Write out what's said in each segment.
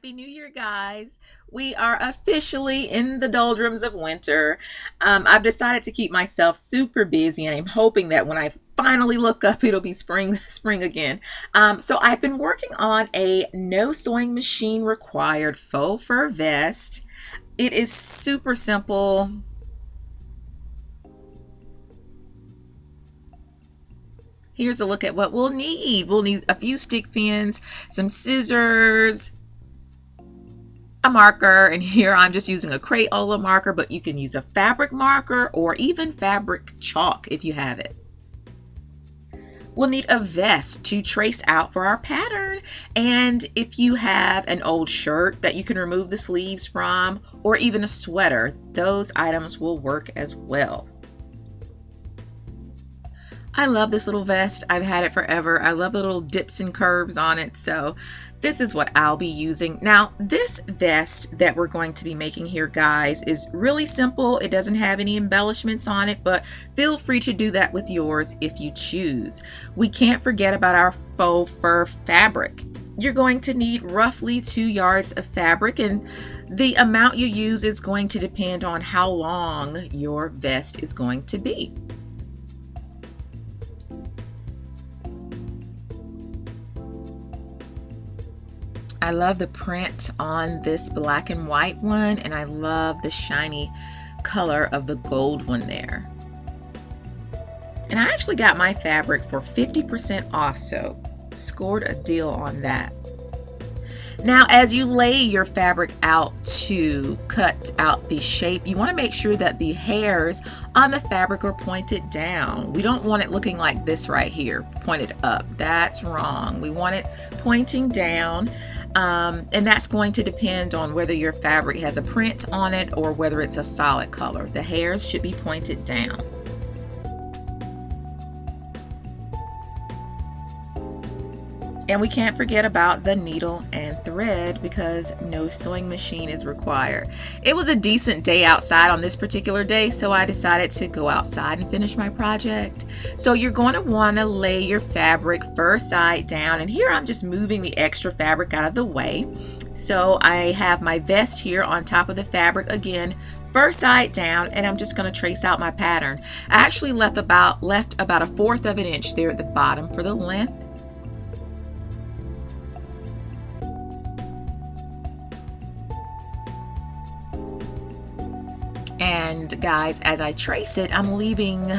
Happy New Year, guys. We are officially in the doldrums of winter. I've decided to keep myself super busy, and I'm hoping that when I finally look up, it'll be spring again. So I've been working on a no sewing machine required faux fur vest. It is super simple. Here's a look at what we'll need. We'll need a few stick pins, some scissors, a marker, and here I'm just using a Crayola marker, but you can use a fabric marker or even fabric chalk if you have it. We'll need a vest to trace out for our pattern, and if you have an old shirt that you can remove the sleeves from, or even a sweater, those items will work as well. I love this little vest. I've had it forever. I love the little dips and curves on it, so this is what I'll be using. Now, this vest that we're going to be making here, guys, is really simple. It doesn't have any embellishments on it, but feel free to do that with yours if you choose. We can't forget about our faux fur fabric. You're going to need roughly 2 yards of fabric, and the amount you use is going to depend on how long your vest is going to be. I love the print on this black and white one, and I love the shiny color of the gold one there. And I actually got my fabric for 50% off, so scored a deal on that. Now, as you lay your fabric out to cut out the shape, you want to make sure that the hairs on the fabric are pointed down. We don't want it looking like this right here, pointed up. That's wrong. We want it pointing down. And that's going to depend on whether your fabric has a print on it or whether it's a solid color. The hairs should be pointed down. And we can't forget about the needle and thread because no sewing machine is required. It was a decent day outside on this particular day, so I decided to go outside and finish my project. So you're going to want to lay your fabric first side down, and here I'm just moving the extra fabric out of the way. So I have my vest here on top of the fabric again, first side down, and I'm just going to trace out my pattern. I actually left about 1/4 of an inch there at the bottom for the length. And guys, as I trace it, I'm leaving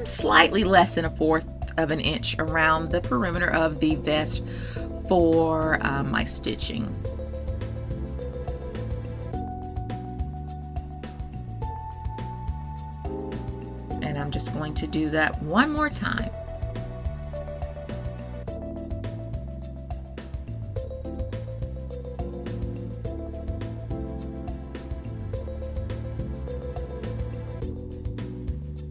slightly less than 1/4 of an inch around the perimeter of the vest for my stitching. And I'm just going to do that one more time.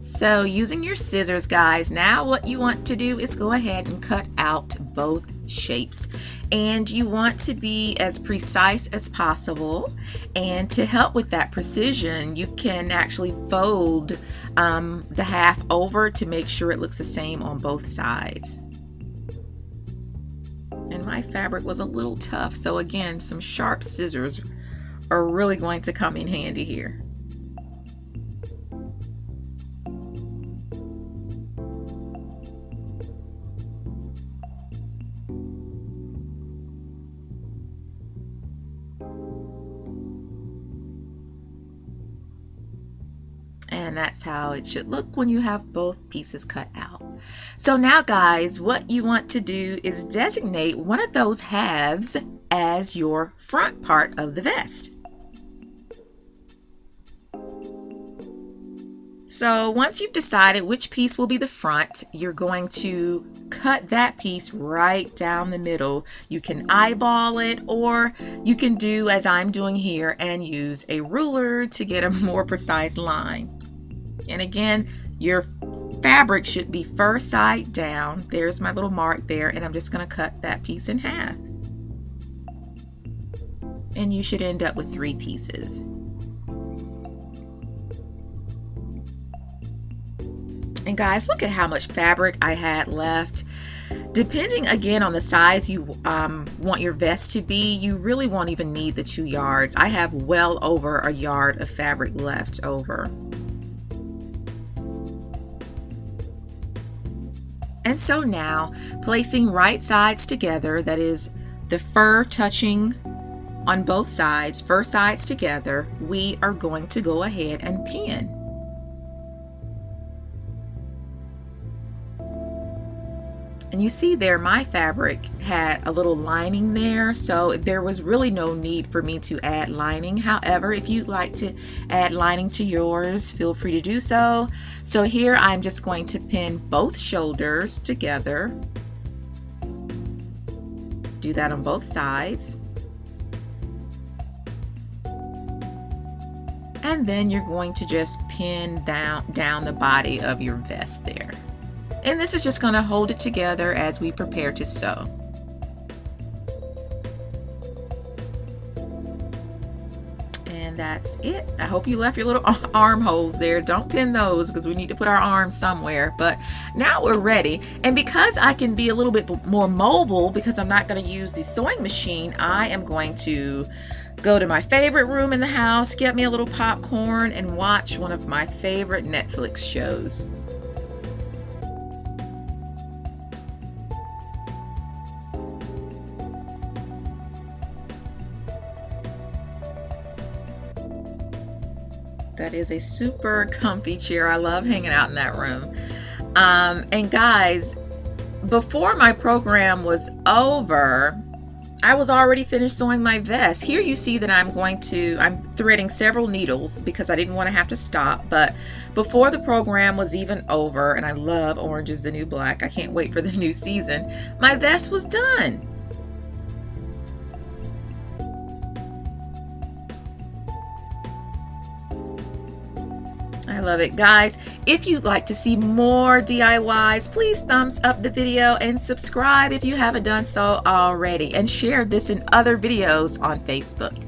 So using your scissors, guys, now what you want to do is go ahead and cut out both shapes. And you want to be as precise as possible. And to help with that precision, you can actually fold the half over to make sure it looks the same on both sides. And my fabric was a little tough, so again, some sharp scissors are really going to come in handy here. And that's how it should look when you have both pieces cut out. So now, guys, what you want to do is designate one of those halves as your front part of the vest. So once you've decided which piece will be the front, you're going to cut that piece right down the middle. You can eyeball it, or you can do as I'm doing here and use a ruler to get a more precise line. And again, your fabric should be first side down. There's my little mark there, and I'm just going to cut that piece in half. And you should end up with 3 pieces. And guys, look at how much fabric I had left. Depending again on the size you want your vest to be, you really won't even need the 2 yards. I have well over a yard of fabric left over. And so now, placing right sides together, that is the fur touching on both sides, fur sides together, we are going to go ahead and pin. And you see there, my fabric had a little lining there, so there was really no need for me to add lining. However, if you'd like to add lining to yours, feel free to do so. So here I'm just going to pin both shoulders together. Do that on both sides. And then you're going to just pin down the body of your vest there. And this is just going to hold it together as we prepare to sew. And that's it. I hope you left your little armholes there. Don't pin those because we need to put our arms somewhere. But now we're ready. And because I can be a little bit more mobile because I'm not going to use the sewing machine, I am going to go to my favorite room in the house, get me a little popcorn, and watch one of my favorite Netflix shows. That is a super comfy chair. I love hanging out in that room. And guys, before my program was over, I was already finished sewing my vest. Here you see that I'm threading several needles because I didn't want to have to stop. But before the program was even over, and I love Orange is the New Black, I can't wait for the new season, my vest was done. I love it. Guys, if you'd like to see more DIYs, please thumbs up the video and subscribe if you haven't done so already, and share this and other videos on Facebook.